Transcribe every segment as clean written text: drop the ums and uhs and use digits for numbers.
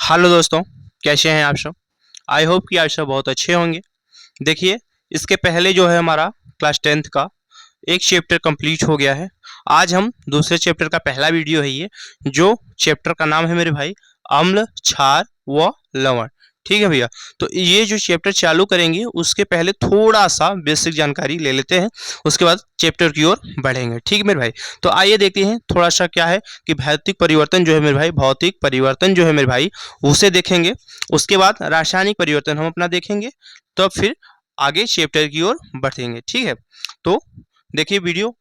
Hello दोस्तों, कैसे हैं आप सब। आई होप कि आप सब बहुत अच्छे होंगे। देखिए, इसके पहले जो है हमारा क्लास 10th का एक चैप्टर कंप्लीट हो गया है। आज हम दूसरे चैप्टर का पहला वीडियो है ये, जो चैप्टर का नाम है मेरे भाई अम्ल, क्षार व लवण। ठीक है भैया। तो ये जो चैप्टर चालू करेंगे उसके पहले थोड़ा सा बेसिक जानकारी ले लेते हैं, उसके बाद चैप्टर की ओर बढ़ेंगे। ठीक है मेरे भाई। तो आइए देखते हैं थोड़ा सा क्या है कि भौतिक परिवर्तन जो है मेरे भाई, भौतिक परिवर्तन जो है मेरे भाई उसे देखेंगे। उसके बाद रासायनिक परिवर्तन हम अपना देखेंगे, तो फिर आगे चैप्टर की ओर बढ़ेंगे। ठीक है। तो देखिए वीडियो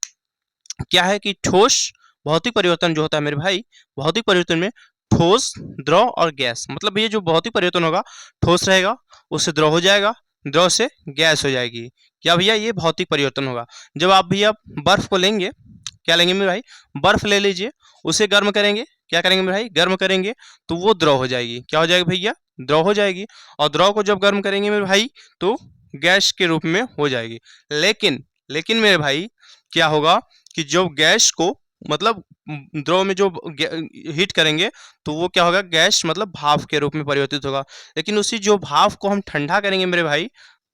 क्या है कि ठोस भौतिक परिवर्तन जो होता है मेरे भाई, भौतिक परिवर्तन में ठोस, द्रव और गैस, मतलब ये जो भौतिक परिवर्तन होगा, ठोस रहेगा उससे द्रव हो जाएगा, द्रव से गैस हो जाएगी। क्या भैया, ये भौतिक परिवर्तन होगा। जब आप भैया बर्फ को लेंगे, क्या लेंगे मेरे भाई, बर्फ ले लीजिए, उसे गर्म करेंगे, क्या करेंगे मेरे भाई, गर्म करेंगे तो वो द्रव हो जाएगी। क्या हो जाएगी भैया, द्रव हो जाएगी। और द्रव को जब गर्म करेंगे मेरे भाई तो गैस के रूप में हो जाएगी। लेकिन लेकिन मेरे भाई क्या होगा कि जो गैस को मतलब द्रव में जो हीट करेंगे तो वो क्या होगा, गैस मतलब भाप के रूप में परिवर्तित होगा। लेकिन उसी जो भाप को हम ठंडा करेंगे मेरे भाई,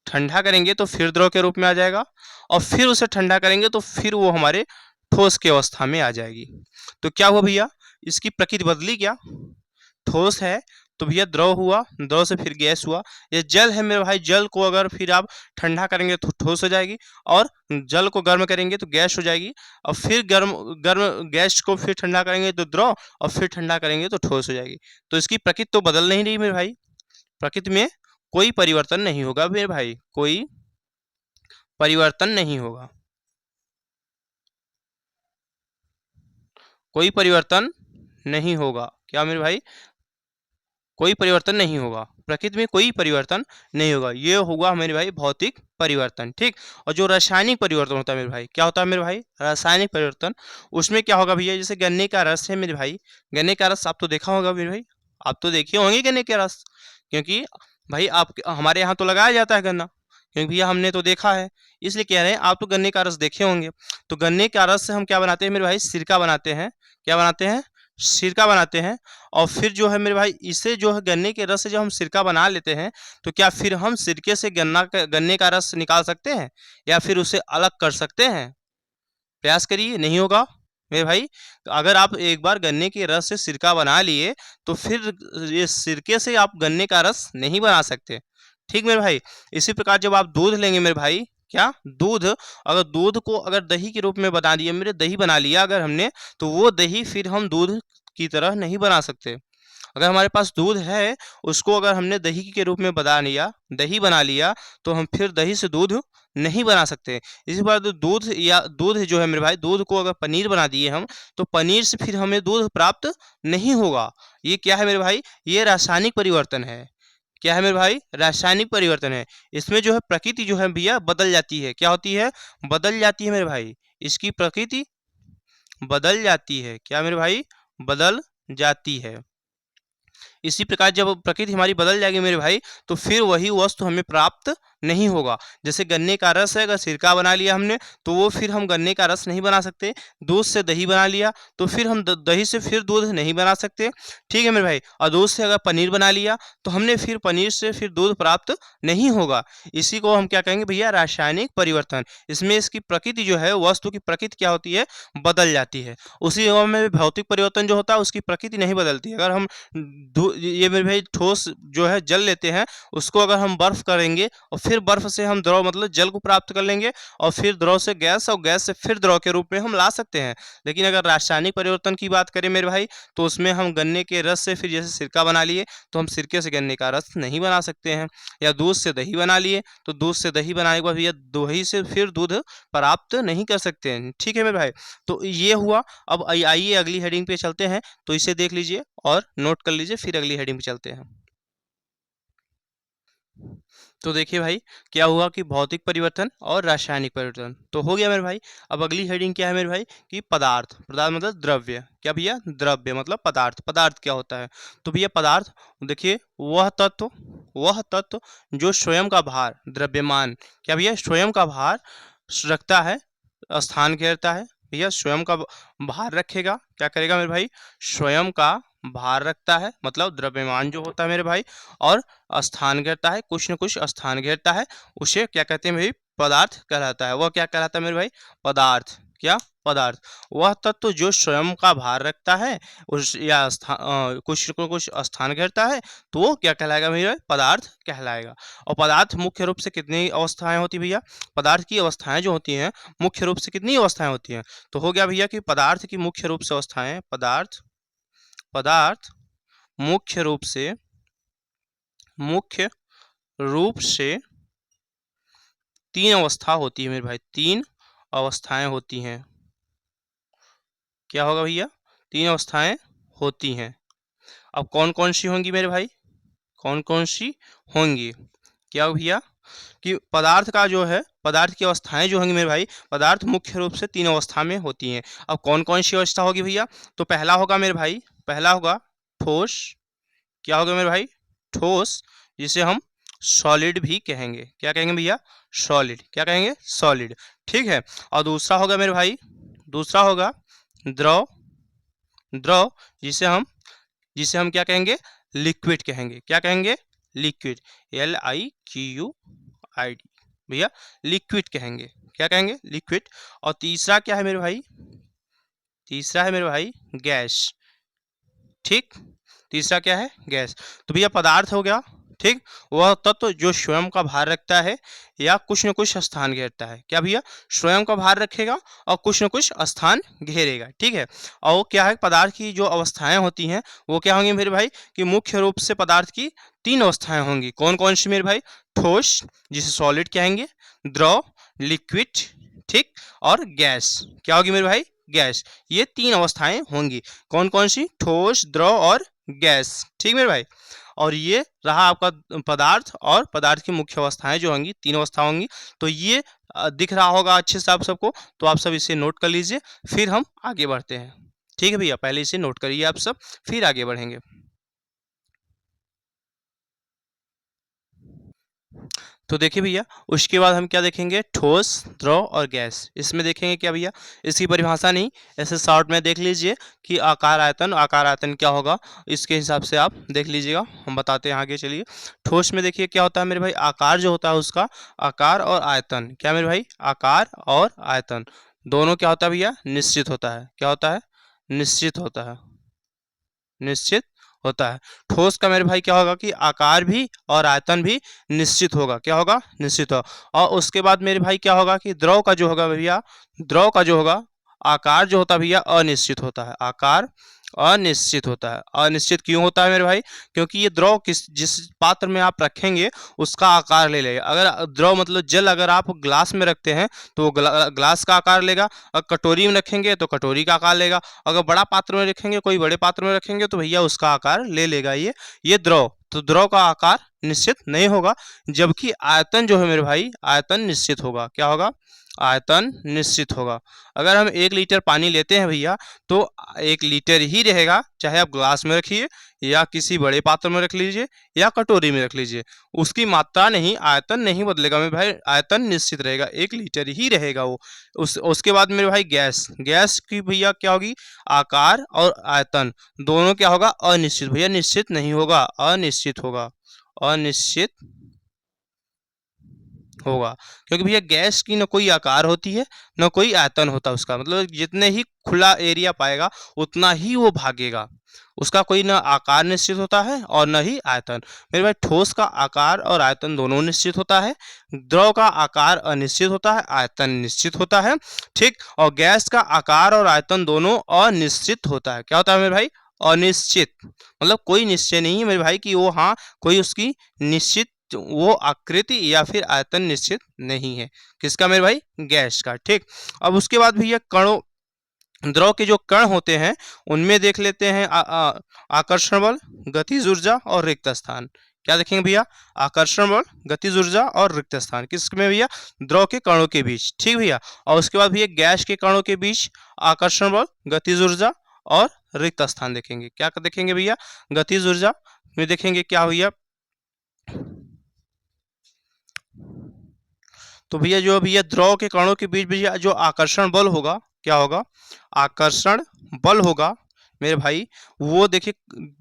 ठंडा करेंगे तो फिर द्रव के रूप में आ जाएगा, और फिर उसे ठंडा करेंगे तो फिर वो हमारे ठोस की अवस्था में आ जाएगी। तो क्या हुआ भैया, इसकी प्रकृति बदली क्या, ठोस है तो भैया द्रव हुआ, द्रव से फिर गैस हुआ। ये जल है मेरे भाई, जल को अगर फिर आप ठंडा करेंगे तो ठोस हो जाएगी, और जल को गर्म करेंगे तो गैस हो जाएगी, और फिर गर्म गर्म गैस को फिर ठंडा करेंगे तो द्रव, और फिर ठंडा करेंगे तो ठोस हो जाएगी। तो इसकी प्रकृति तो बदल नहीं रही मेरे भाई, प्रकृति में कोई परिवर्तन नहीं होगा मेरे भाई, कोई परिवर्तन नहीं होगा, कोई परिवर्तन नहीं होगा। क्या मेरे भाई, कोई परिवर्तन नहीं होगा, प्रकृति में कोई परिवर्तन नहीं होगा। ये होगा मेरे भाई भौतिक परिवर्तन। ठीक। और जो रासायनिक परिवर्तन होता है मेरे भाई, क्या होता है मेरे भाई, रासायनिक परिवर्तन, उसमें क्या होगा भैया, जैसे गन्ने का रस है मेरे भाई, गन्ने का रस आप तो देखा होगा मेरे भाई, आप तो देखे होंगे गन्ने का रस, क्योंकि भाई आप हमारे यहाँ तो लगाया जाता है गन्ना, क्योंकि भैया हमने तो देखा है, इसलिए कह रहे हैं आप तो गन्ने का रस देखे होंगे। तो गन्ने का रस से हम क्या बनाते हैं मेरे भाई, सिरका बनाते हैं। क्या बनाते हैं, सिरका बनाते हैं। और फिर जो है मेरे भाई, इसे जो है गन्ने के रस से जब हम सिरका बना लेते हैं, तो क्या फिर हम सिरके से गन्ने का रस निकाल सकते हैं, या फिर उसे अलग कर सकते हैं। प्रयास करिए, नहीं होगा मेरे भाई। अगर आप एक बार गन्ने के रस से सिरका बना लिए तो फिर ये सिरके से आप गन्ने का रस नहीं बना सकते। ठीक मेरे भाई। इसी प्रकार जब आप दूध लेंगे मेरे भाई, क्या दूध, अगर दूध को अगर दही के रूप में बना दिया मेरे, दही बना लिया अगर हमने, तो वो दही फिर हम दूध की तरह नहीं बना सकते। अगर हमारे पास दूध है, उसको अगर हमने दही के रूप में बना लिया, दही बना लिया, तो हम फिर दही से दूध नहीं बना सकते। इसी बात दूध, या दूध जो है मेरे भाई, दूध को अगर पनीर बना दिए हम, तो पनीर से फिर हमें दूध प्राप्त नहीं होगा। ये क्या है मेरे भाई, ये रासायनिक परिवर्तन है। क्या है मेरे भाई, रासायनिक परिवर्तन है। इसमें जो है प्रकृति जो है भैया बदल जाती है। क्या होती है, बदल जाती है मेरे भाई, इसकी प्रकृति बदल जाती है। क्या मेरे भाई, बदल जाती है। इसी प्रकार जब प्रकृति हमारी बदल जाएगी मेरे भाई, तो फिर वही वस्तु हमें प्राप्त नहीं होगा। जैसे गन्ने का रस है, अगर सिरका बना लिया हमने, तो वो फिर हम गन्ने का रस नहीं बना सकते। दूध से दही बना लिया तो फिर हम दही से फिर दूध नहीं बना सकते। ठीक है मेरे भाई। और दूध से अगर पनीर बना लिया तो हमने फिर पनीर से फिर दूध प्राप्त नहीं होगा। इसी को हम क्या कहेंगे भैया, रासायनिक परिवर्तन। इसमें इसकी प्रकृति जो है, वस्तु की प्रकृति क्या होती है, बदल जाती है। उसी में भौतिक परिवर्तन जो होता है उसकी प्रकृति नहीं बदलती। अगर हम ये मेरे भाई ठोस जो है जल लेते हैं, उसको अगर हम बर्फ करेंगे और फिर बर्फ से हम द्रव मतलब जल को प्राप्त कर लेंगे, और फिर द्रव से गैस, और गैस से फिर द्रव के रूप में हम ला सकते हैं। लेकिन अगर रासायनिक परिवर्तन की बात करें मेरे भाई, तो उसमें हम गन्ने के रस से फिर जैसे सिरका बना लिए, तो हम सिरके से गन्ने का रस नहीं बना सकते हैं। या दूध से दही बना लिए, तो दूध से दही बनाने के बाद भैया दही से फिर दूध प्राप्त नहीं कर सकते हैं। ठीक है मेरे भाई। तो ये हुआ। अब आइए अगली हेडिंग पे चलते हैं, तो इसे देख लीजिए और नोट कर लीजिए, फिर अगली हेडिंग पे चलते हैं। तो देखिए भाई, क्या हुआ कि भौतिक परिवर्तन और रासायनिक परिवर्तन तो हो गया मेरे भाई। अब अगली हेडिंग क्या है मेरे भाई, कि पदार्थ, पदार्थ मतलब द्रव्य। क्या भैया, द्रव्य मतलब पदार्थ। पदार्थ क्या होता है, तो भैया पदार्थ देखिए, वह तत्व जो स्वयं का भार, द्रव्यमान, क्या भैया, स्वयं का भार रखता है, स्थान घेरता है। भैया स्वयं का भार रखेगा, क्या करेगा मेरे भाई, स्वयं का भार रखता है, मतलब द्रव्यमान जो होता है मेरे भाई, और स्थान घेरता है, कुछ न कुछ स्थान घेरता है, उसे क्या कहते हैं भाई? पदार्थ कहलाता है। वह क्या कहलाता है मेरे भाई? पदार्थ। क्या? पदार्थ। वह तत्व जो स्वयं का भार रखता है, उस या कुछ न कुछ स्थान घेरता है, तो वो क्या कहलाएगा मेरे भाई? पदार्थ कहलाएगा। और पदार्थ मुख्य रूप से कितनी अवस्थाएं होती भैया? पदार्थ की अवस्थाएं जो होती हैं, मुख्य रूप से कितनी अवस्थाएं होती हैं? तो हो गया भैया कि पदार्थ की मुख्य रूप से अवस्थाएं, पदार्थ पदार्थ मुख्य रूप से तीन अवस्था होती है मेरे भाई, तीन अवस्थाएं होती हैं। क्या होगा भैया? तीन अवस्थाएं होती हैं। अब कौन कौन सी होंगी मेरे भाई? कौन कौन सी होंगी? क्या भैया? कि पदार्थ का जो है, पदार्थ की अवस्थाएं जो होंगी मेरे भाई, पदार्थ मुख्य रूप से तीन अवस्था में होती हैं। अब कौन कौन सी अवस्था होगी भैया? तो पहला होगा मेरे भाई, पहला होगा ठोस। क्या होगा मेरे भाई? ठोस, जिसे हम सॉलिड भी कहेंगे। क्या कहेंगे भैया? सॉलिड। क्या कहेंगे? सॉलिड। ठीक है। और दूसरा होगा मेरे भाई, दूसरा होगा द्रव। द्रव, जिसे हम क्या कहेंगे? लिक्विड कहेंगे। क्या कहेंगे? लिक्विड। LIQUID भैया, लिक्विड कहेंगे। क्या कहेंगे? लिक्विड। और तीसरा क्या है मेरे भाई? तीसरा है मेरे भाई गैस। ठीक। तीसरा क्या है? गैस। तो भैया पदार्थ हो गया, ठीक, वह तत्व जो स्वयं का भार रखता है या कुछ न कुछ स्थान घेरता है। क्या भैया? स्वयं का भार रखेगा और कुछ न कुछ स्थान घेरेगा। ठीक है। और वो क्या है? पदार्थ की जो अवस्थाएं होती हैं, वो क्या होंगी मेरे भाई? कि मुख्य रूप से पदार्थ की तीन अवस्थाएं होंगी। कौन कौन सी मेरे भाई? ठोस, जिसे सॉलिड कहेंगे, द्रव, लिक्विड, ठीक, और गैस। क्या होगी मेरे भाई? गैस। ये तीन अवस्थाएं होंगी। कौन कौन सी? ठोस, द्रव और गैस। ठीक मेरे भाई। और ये रहा आपका पदार्थ, और पदार्थ की मुख्य अवस्थाएं जो होंगी, तीन अवस्था होंगी। तो ये दिख रहा होगा अच्छे से आप सबको, तो आप सब इसे नोट कर लीजिए, फिर हम आगे बढ़ते हैं। ठीक है भैया, पहले इसे नोट करिए आप सब, फिर आगे बढ़ेंगे। तो देखिए भैया, उसके बाद हम क्या देखेंगे? ठोस, द्रव और गैस। इसमें देखेंगे क्या भैया? इसकी परिभाषा नहीं, ऐसे शॉर्ट में देख लीजिए कि आकार आयतन, आकार आयतन क्या होगा, इसके हिसाब से आप देख लीजिएगा, हम बताते हैं आगे। चलिए, ठोस में देखिए क्या होता है मेरे भाई? आकार जो होता है उसका, आकार और आयतन। क्या मेरे भाई? आकार और आयतन दोनों क्या होता है भैया? निश्चित होता है। क्या होता है? निश्चित होता है। निश्चित होता है। ठोस का मेरे भाई क्या होगा? कि आकार भी और आयतन भी निश्चित होगा। क्या होगा? निश्चित होगा। और उसके बाद मेरे भाई क्या होगा? कि द्रव का जो होगा भैया, द्रव का जो होगा, आकार जो होता है भैया अनिश्चित होता है। आकार अनिश्चित होता है। अनिश्चित क्यों होता है मेरे भाई? क्योंकि ये द्रव जिस पात्र में आप रखेंगे उसका आकार ले लेगा। अगर द्रव मतलब जल, अगर आप ग्लास में रखते हैं तो वो ग्लास का आकार लेगा। अगर कटोरी में रखेंगे तो कटोरी का आकार लेगा। अगर बड़ा पात्र में रखेंगे, कोई बड़े पात्र में रखेंगे, तो भैया उसका आकार ले लेगा ये द्रव। तो द्रव का आकार निश्चित नहीं होगा, जबकि आयतन जो है मेरे भाई, आयतन निश्चित होगा। क्या होगा? आयतन निश्चित होगा। अगर हम 1 लीटर पानी लेते हैं भैया, तो 1 लीटर ही रहेगा, चाहे आप ग्लास में रखिए या किसी बड़े पात्र में रख लीजिए या कटोरी में रख लीजिए, उसकी मात्रा नहीं, आयतन नहीं बदलेगा मेरे भाई, आयतन निश्चित रहेगा, 1 लीटर ही रहेगा वो। उसके बाद मेरे भाई गैस। गैस की भैया क्या होगी? आकार और आयतन दोनों क्या होगा? अनिश्चित भैया, निश्चित नहीं होगा, अनिश्चित होगा। अनिश्चित होगा, क्योंकि भैया गैस की न कोई आकार होती है, न कोई आयतन होता है उसका, मतलब जितने ही खुला एरिया पाएगा उतना ही वो भागेगा। उसका कोई न आकार निश्चित होता है और न ही आयतन। मेरे भाई ठोस का आकार और आयतन दोनों निश्चित होता है, द्रव का आकार अनिश्चित होता है, आयतन निश्चित होता है, ठीक। और गैस का आकार और आयतन दोनों अनिश्चित होता है। क्या होता है मेरे भाई? अनिश्चित। मतलब कोई निश्चय नहीं है मेरे भाई कि वो, हाँ, कोई उसकी निश्चित वो आकृति या फिर आयतन निश्चित नहीं है। किसका मेरे भाई? गैस का। ठीक। अब उसके बाद भैया कणों, द्रव के जो कण होते हैं उनमें देख लेते हैं आकर्षण बल, गतिज ऊर्जा और रिक्त स्थान। क्या देखेंगे भैया? आकर्षण बल, गतिज ऊर्जा और रिक्त स्थान किसमें भैया? द्रव के कणों के बीच। ठीक भैया। और उसके बाद भैया गैस के कणों के बीच आकर्षण बल, गतिज ऊर्जा और रिक्त स्थान देखेंगे। क्या देखेंगे भैया? गतिज ऊर्जा में देखेंगे क्या भैया? तो भैया जो भैया द्रव के कणों के बीच भैया जो आकर्षण बल होगा, क्या होगा? आकर्षण बल होगा, मेरे भाई वो देखिए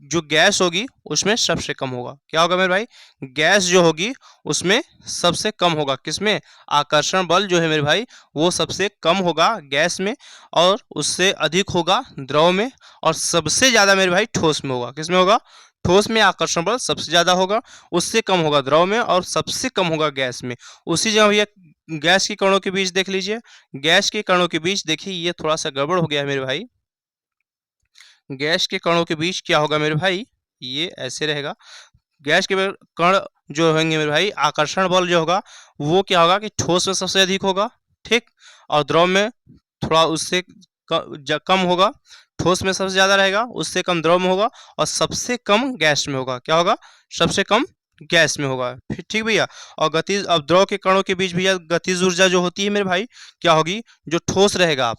जो गैस होगी उसमें सबसे कम होगा। क्या होगा मेरे भाई? गैस जो होगी उसमें सबसे कम होगा। किसमें? आकर्षण बल जो है मेरे भाई वो सबसे कम होगा गैस में, और उससे अधिक होगा द्रव में, और सबसे ज़्यादा मेरे भाई ठोस में होगा। किसमें होगा? ठोस में आकर्षण बल सबसे ज़्यादा होगा, उससे कम होगा द्रव में, और सबसे कम होगा गैस में। उसी जगह भैया गैस के कणों के बीच देख लीजिए। गैस के कणों के बीच देखिए ये थोड़ा सा गड़बड़ हो गया है मेरे भाई। गैस के कणों के बीच क्या होगा मेरे भाई? ये ऐसे रहेगा। गैस के कण जो होंगे मेरे भाई आकर्षण बल जो होगा वो क्या होगा कि ठोस में सबसे अधिक होगा, ठीक, और द्रव में थोड़ा उससे कम होगा। ठोस में सबसे ज्यादा रहेगा, उससे कम द्रव में होगा, और सबसे कम गैस में होगा। क्या होगा? सबसे कम गैस में होगा। फिर ठीक भैया। और गति अब द्रव के कणों के बीच भैया गतिज ऊर्जा जो होती है मेरे भाई क्या होगी? जो ठोस रहेगा आप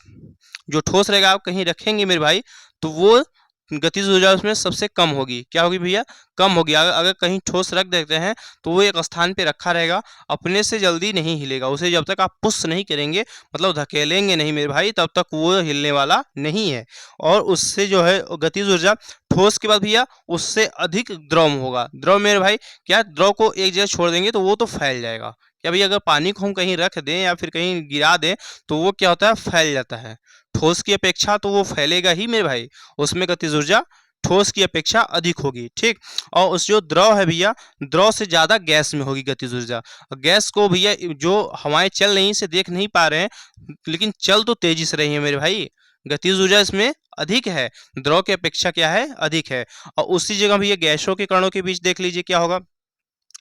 जो ठोस रहेगा आप कहीं रखेंगे मेरे भाई तो वो गतिज ऊर्जा उसमें सबसे कम होगी। क्या होगी भैया? कम होगी। अगर कहीं ठोस रख देते हैं तो वो एक स्थान पे रखा रहेगा, अपने से जल्दी नहीं हिलेगा। उसे जब तक आप पुश नहीं करेंगे, मतलब धकेलेंगे नहीं मेरे भाई, तब तक वो हिलने वाला नहीं है। और उससे जो है गतिज ऊर्जा ठोस के बाद भैया उससे अधिक द्रव में होगा। द्रव मेरे भाई क्या, द्रव को एक जगह छोड़ देंगे तो वो तो फैल जाएगा। क्या भैया? अगर पानी को हम कहीं रख दें या फिर कहीं गिरा दें तो वो क्या होता है? फैल जाता है। ठोस की अपेक्षा तो वो फैलेगा ही मेरे भाई, उसमें गतिज ऊर्जा ठोस की अपेक्षा अधिक होगी, ठीक। और उस जो द्रव है भैया, द्रव से ज्यादा गैस में होगी गतिज ऊर्जा। गैस को भैया जो हवाएं चल रही से देख नहीं पा रहे हैं, लेकिन चल तो तेजी से रही है मेरे भाई। गतिज ऊर्जा इसमें अधिक है, द्रव की अपेक्षा क्या है? अधिक है। और उसी जगह भैया गैसों के कणों के बीच देख लीजिए क्या होगा?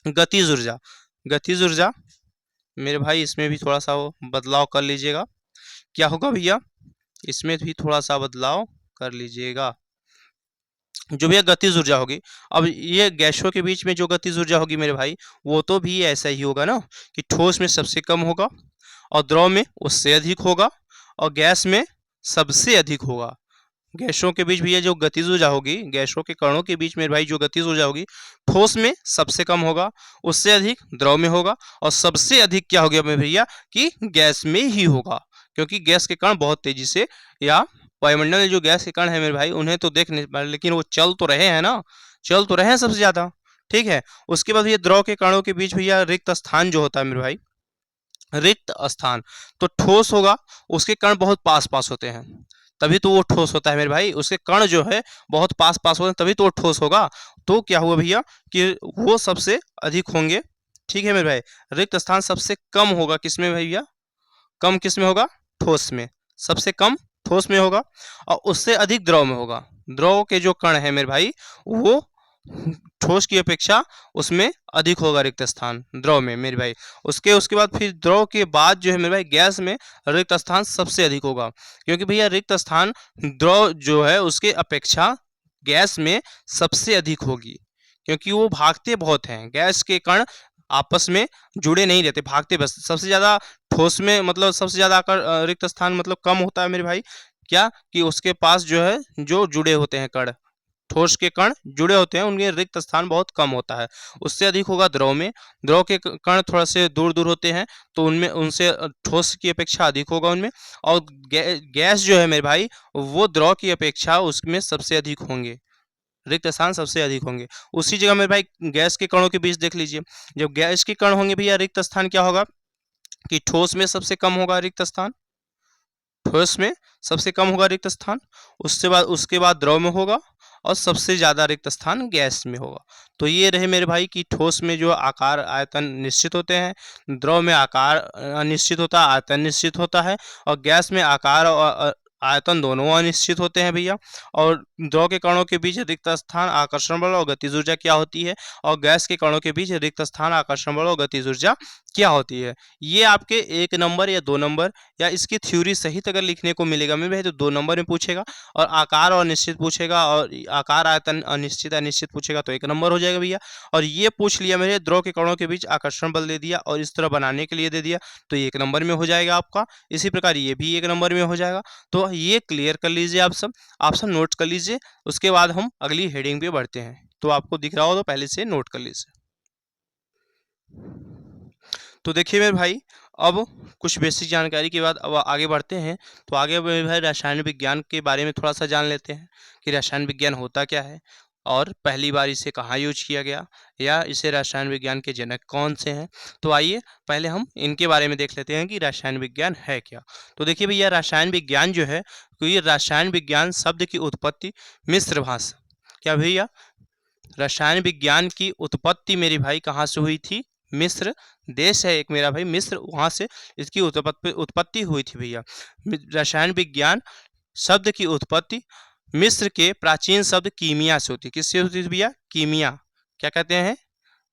गतिज ऊर्जा। गतिज ऊर्जा मेरे भाई इसमें भी थोड़ा सा वो बदलाव कर लीजिएगा। क्या होगा भैया? इसमें भी थोड़ा सा बदलाव कर लीजिएगा। जो भी गतिज ऊर्जा होगी, अब ये गैसों के बीच में जो गतिज ऊर्जा होगी मेरे भाई वो तो भी ऐसा ही होगा ना, कि ठोस में सबसे कम होगा, और द्रव में उससे अधिक होगा, और गैस में सबसे अधिक होगा। गैसों के बीच भैया जो गतिज ऊर्जा होगी, गैसों के कणों के बीच मेरे भाई जो गतिज ऊर्जा होगी, ठोस में सबसे कम होगा, उससे अधिक द्रव में होगा, और सबसे अधिक क्या हो गया मेरे भैया कि गैस में ही होगा। क्योंकि गैस के कण बहुत तेजी से, या वायुमंडल में जो गैस के कण है मेरे भाई उन्हें तो देख नहीं पा रहे, लेकिन वो चल तो रहे हैं ना, चल तो रहे हैं सबसे ज्यादा, ठीक है। उसके बाद ये द्रव के कणों के बीच भैया रिक्त स्थान जो होता है मेरे भाई, रिक्त स्थान, तो ठोस होगा, उसके कण बहुत पास पास होते हैं, तभी तो वो ठोस होता है मेरे भाई। उसके कण जो है बहुत पास पास होते हैं, तभी तो वो ठोस होगा। तो क्या हुआ भैया कि वो सबसे अधिक होंगे, ठीक है मेरे भाई। रिक्त स्थान सबसे कम होगा किसमें भैया? कम किसमें होगा? ठोस में। सबसे कम ठोस में होगा, और उससे अधिक द्रव में होगा। द्रव के जो कण है मेरे भाई वो ठोस की अपेक्षा उसमें अधिक होगा रिक्त स्थान द्रव में मेरे भाई। उसके उसके बाद फिर द्रव के बाद जो है मेरे भाई गैस में रिक्त स्थान सबसे अधिक होगा, क्योंकि भैया रिक्त स्थान द्रव जो है उसके अपेक्षा गैस में सबसे अधिक होगी, क्योंकि वो भागते बहुत हैं। गैस के कण आपस में जुड़े नहीं रहते, भागते बस। सबसे ज्यादा ठोस में मतलब सबसे ज्यादा रिक्त स्थान मतलब कम होता है मेरे भाई, क्या कि उसके पास जो है जो जुड़े होते हैं कण, ठोस के कण जुड़े होते हैं, उनके रिक्त स्थान बहुत कम होता है। उससे अधिक होगा द्रव में। द्रव के कण थोड़ा से दूर दूर होते हैं, तो उनमें उनसे ठोस की अपेक्षा अधिक होगा उनमें। और गैस जो है मेरे भाई वो द्रव की अपेक्षा उसमें सबसे अधिक होंगे, रिक्त स्थान सबसे अधिक होंगे। उसी जगह मेरे भाई गैस के कणों के बीच देख लीजिए, जब गैस के कण होंगे भैया रिक्त स्थान क्या होगा कि ठोस में सबसे कम होगा रिक्त स्थान, ठोस में सबसे कम होगा रिक्त स्थान, उसके बाद द्रव में होगा, और सबसे ज्यादा रिक्त स्थान गैस में होगा। तो ये रहे मेरे भाई कि ठोस में जो आकार आयतन निश्चित होते हैं, द्रव में आकार अनिश्चित होता है, आयतन निश्चित होता है, और गैस में आकार और आयतन दोनों अनिश्चित होते हैं भैया। और द्रव के कणों के बीच रिक्त स्थान आकर्षण बल और गतिज ऊर्जा क्या होती है, और गैस के कणों के बीच रिक्त स्थान आकर्षण बल और गतिज ऊर्जा क्या होती है। ये आपके 1 नंबर या 2 नंबर या इसकी थ्योरी सहित अगर लिखने को मिलेगा मेरे भाई तो 2 नंबर में पूछेगा, और आकार और निश्चित पूछेगा, और आकार आयतन अनिश्चित अनिश्चित पूछेगा तो 1 नंबर हो जाएगा भैया। और ये पूछ लिया मेरे द्रव के कणों के बीच आकर्षण बल दे दिया और इस तरह बनाने के लिए दे दिया, तो 1 नंबर में हो जाएगा आपका। इसी प्रकार ये भी 1 नंबर में हो जाएगा। तो ये क्लियर कर लीजिए आप सब नोट कर लीजिए। उसके बाद हम अगली हेडिंग पे बढ़ते हैं, तो आपको दिख रहा हो तो पहले से नोट कर लीजिए। तो देखिए मेरे भाई अब कुछ बेसिक जानकारी के बाद अब आगे बढ़ते हैं। तो आगे मेरे भाई रसायन विज्ञान के बारे में थोड़ा सा जान लेते हैं कि रसायन विज्ञान होता क्या है और पहली बार इसे कहाँ यूज किया गया या इसे रसायन विज्ञान के जनक कौन से हैं। तो आइए पहले हम इनके बारे में देख लेते हैं कि रसायन विज्ञान है क्या। तो देखिए भैया, रसायन विज्ञान जो है, तो ये रसायन विज्ञान शब्द की उत्पत्ति मिस्र भाषा, क्या भैया, रसायन विज्ञान की उत्पत्ति मेरे भाई कहाँ से हुई थी? मिस्र देश है एक मेरा भाई, मिस्र, वहाँ से इसकी उत्पत्ति हुई थी भैया। रसायन विज्ञान शब्द की उत्पत्ति मिस्र के प्राचीन शब्द कीमिया से होती है। किससे होती थी भैया? कीमिया। क्या कहते हैं?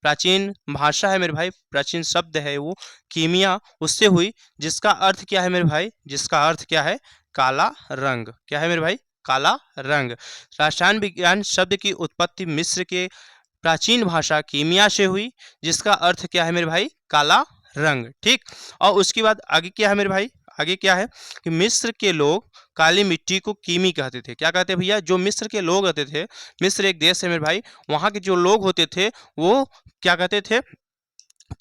प्राचीन भाषा है मेरे भाई, प्राचीन शब्द है वो कीमिया, उससे हुई, जिसका अर्थ क्या है मेरे भाई? जिसका अर्थ क्या है? काला रंग। क्या है मेरे भाई? काला रंग। रसायन विज्ञान शब्द की उत्पत्ति मिस्र के प्राचीन भाषा कीमिया से हुई, जिसका अर्थ क्या है मेरे भाई? काला रंग। ठीक। और उसके बाद आगे क्या है मेरे भाई? आगे क्या है कि मिस्र के लोग काली मिट्टी को कीमी कहते थे। क्या कहते हैं भैया? जो मिस्र के लोग होते थे, मिस्र एक देश है मेरे भाई, वहाँ के जो लोग होते थे वो क्या कहते थे?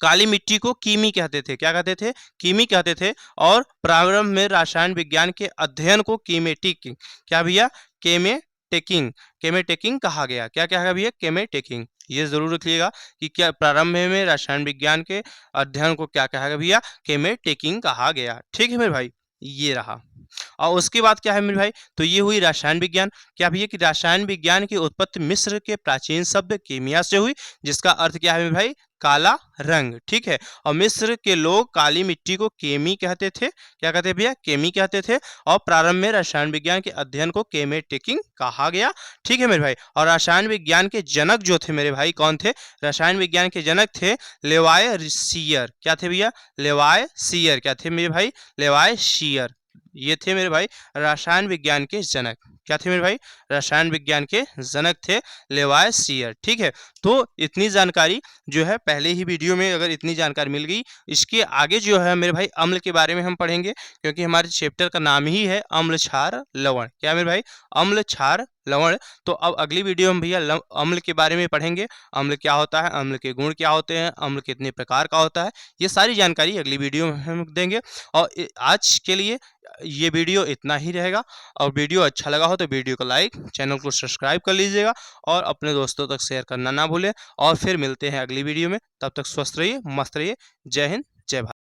काली मिट्टी को कीमी कहते थे। क्या कहते थे? कीमी कहते थे। और प्रारंभ में रसायन विज्ञान के अध्ययन को कीमेटिक, क्या भैया? केमेटेकिंग, केमेटेकिंग कहा गया। क्या कहा गया भैया? केमेटेकिंग। ये जरूर रखिएगा कि क्या प्रारंभ में रसायन विज्ञान के अध्ययन को क्या कहा गया भैया? केमेटेकिंग कहा गया। ठीक है मेरे भाई, ये रहा। और उसके बाद क्या है मेरे भाई? तो ये हुई रसायन विज्ञान। क्या भैया कि रसायन विज्ञान की उत्पत्ति मिस्र के प्राचीन शब्द कीमिया से हुई, जिसका अर्थ क्या है मेरे भाई? काला रंग। ठीक है। और मिस्र के लोग काली मिट्टी को केमी कहते थे। क्या कहते भैया? केमी कहते थे। और प्रारंभ में रसायन विज्ञान के अध्ययन को केमेटेकिंग कहा गया। ठीक है मेरे भाई। और रसायन विज्ञान के जनक जो थे मेरे भाई, कौन थे? रसायन विज्ञान के जनक थे लेवायसियर। क्या थे भैया? लेवायसियर। क्या थे मेरे भाई? लेवायसियर। ये थे मेरे भाई रसायन विज्ञान के जनक। क्या थे मेरे भाई? रसायन विज्ञान के जनक थे लेवायसियर। ठीक है। तो इतनी जानकारी जो है पहले ही वीडियो में अगर इतनी जानकारी मिल गई, इसके आगे जो है मेरे भाई अम्ल के बारे में हम पढ़ेंगे, क्योंकि हमारे चैप्टर का नाम ही है अम्ल क्षार लवण। क्या मेरे भाई? अम्ल क्षार लवण। तो अब अगली वीडियो में भैया अम्ल के बारे में पढ़ेंगे। अम्ल क्या होता है, अम्ल के गुण क्या होते हैं, अम्ल कितने प्रकार का होता है, ये सारी जानकारी अगली वीडियो में हम देंगे। और आज के लिए ये वीडियो इतना ही रहेगा। और वीडियो अच्छा लगा हो तो वीडियो को लाइक, चैनल को सब्सक्राइब कर लीजिएगा और अपने दोस्तों तक शेयर करना ना भूलें। और फिर मिलते हैं अगली वीडियो में। तब तक स्वस्थ रहिए, मस्त रहिए। जय हिंद, जय भारत।